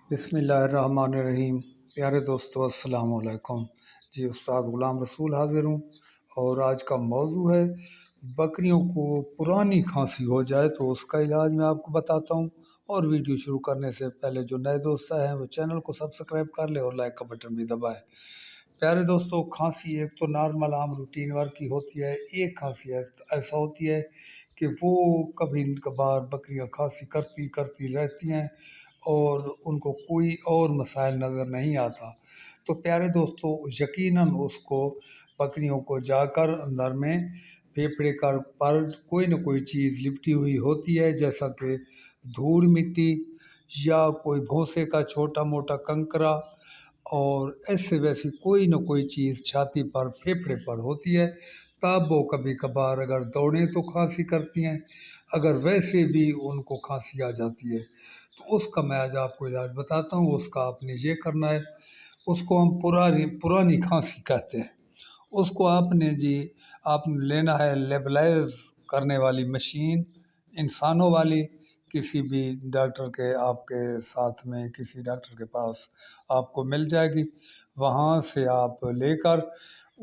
बिस्मिल्लाहिर्रहमानिर्रहीम। प्यारे दोस्तों, अस्सलाम वालेकुम। जी, उस्ताद ग़ुलाम रसूल हाज़िर हूँ और आज का मौजू है बकरियों को पुरानी खांसी हो जाए तो उसका इलाज मैं आपको बताता हूँ। और वीडियो शुरू करने से पहले जो नए दोस्त हैं वो चैनल को सब्सक्राइब कर ले और लाइक का बटन भी दबाएं। प्यारे दोस्तों, खांसी एक तो नॉर्मल आम रूटीन वर्क की होती है। एक खांसी ऐसा होती है कि वो कभी कभार बकरियां खांसी करती करती रहती हैं और उनको कोई और मसाइल नज़र नहीं आता। तो प्यारे दोस्तों, यकीनन उसको बकरियों को जाकर अंदर में फेफड़े कर पर कोई न कोई चीज़ लिपटी हुई होती है, जैसा कि धूल मिट्टी या कोई भूसे का छोटा मोटा कंकरा और ऐसे वैसी कोई न कोई चीज़ छाती पर फेफड़े पर होती है। तब वो कभी कभार अगर दौड़ें तो खांसी करती हैं। अगर वैसे भी उनको खांसी आ जाती है तो उसका मैं आज आपको इलाज बताता हूँ। उसका आपने ये करना है, उसको हम पुरानी पुरानी खांसी कहते हैं। उसको आपने लेना है लेबलाइज करने वाली मशीन, इंसानों वाली। किसी भी डॉक्टर के आपके साथ में किसी डॉक्टर के पास आपको मिल जाएगी। वहाँ से आप लेकर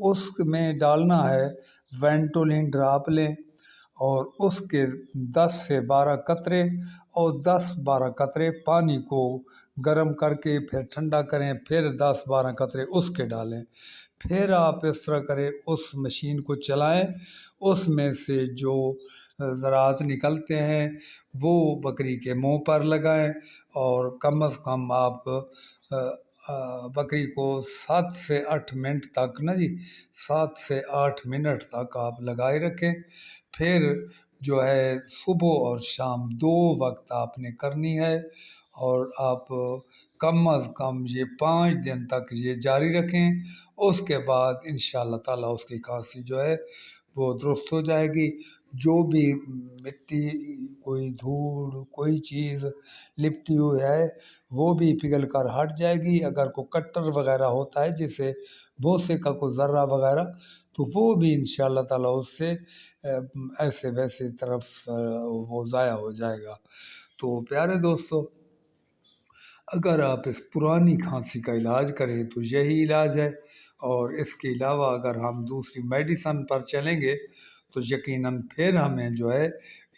उसमें डालना है वेंटोलिन ड्राप लें और उसके 10 से 12 कतरे और 10-12 कतरे पानी को गर्म करके फिर ठंडा करें, फिर 10-12 कतरे उसके डालें। फिर आप इस तरह करें, उस मशीन को चलाएं, उसमें से जो ज़रात निकलते हैं वो बकरी के मुंह पर लगाएं और कम अज़ कम आप बकरी को 7 से 8 मिनट तक 7 से 8 मिनट तक आप लगाए रखें। फिर जो है सुबह और शाम 2 वक्त आपने करनी है और आप कम अज़ कम ये 5 दिन तक ये जारी रखें। उसके बाद इंशाअल्लाह ताला उसकी खांसी जो है वो दुरुस्त हो जाएगी। जो भी मिट्टी, कोई धूल, कोई चीज़ लिपटी हुई है वो भी पिघल कर हट जाएगी। अगर कोई कट्टर वगैरह होता है जिसे भूसे का कोई ज़र्रा वगैरह, तो वो भी इंशाअल्लाह ताला उससे ऐसे वैसे तरफ वो ज़ाया हो जाएगा। तो प्यारे दोस्तों, अगर आप इस पुरानी खांसी का इलाज करें तो यही इलाज है। और इसके अलावा अगर हम दूसरी मेडिसन पर चलेंगे तो यकीनन फिर हमें जो है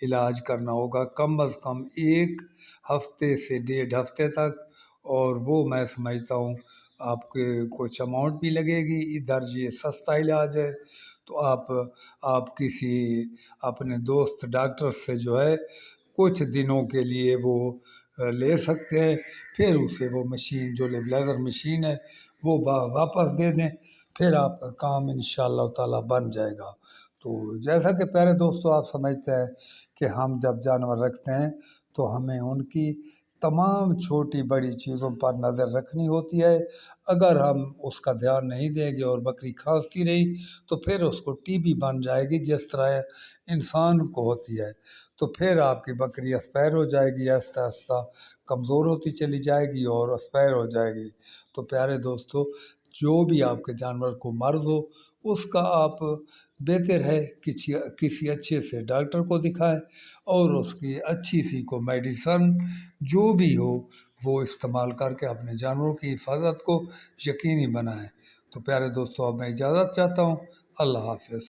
इलाज करना होगा कम अज़ कम 1 हफ्ते से 1.5 हफ्ते तक। और वो मैं समझता हूँ आपके कुछ अमाउंट भी लगेगी। इधर ये सस्ता इलाज है तो आप किसी अपने दोस्त डॉक्टर से जो है कुछ दिनों के लिए वो ले सकते हैं। फिर उसे वो मशीन जो नेबुलाइज़र मशीन है वो वापस दे दें, फिर आपका काम इंशाअल्लाह ताला बन जाएगा। तो जैसा कि प्यारे दोस्तों आप समझते हैं कि हम जब जानवर रखते हैं तो हमें उनकी तमाम छोटी बड़ी चीज़ों पर नज़र रखनी होती है। अगर हम उसका ध्यान नहीं देंगे और बकरी खांसती रही तो फिर उसको टीबी बन जाएगी, जिस तरह इंसान को होती है। तो फिर आपकी बकरी एक्सपायर हो जाएगी, आहिस्ता आहिस्ता कमज़ोर होती चली जाएगी और एक्सपायर हो जाएगी। तो प्यारे दोस्तों, जो भी आपके जानवर को मर्ज़ हो उसका आप बेहतर है किसी अच्छे से डॉक्टर को दिखाएं और उसकी अच्छी सी को मेडिसन जो भी हो वो इस्तेमाल करके अपने जानवरों की हिफाजत को यकीनी बनाएं। तो प्यारे दोस्तों, अब मैं इजाज़त चाहता हूँ। अल्लाह हाफ़िज़।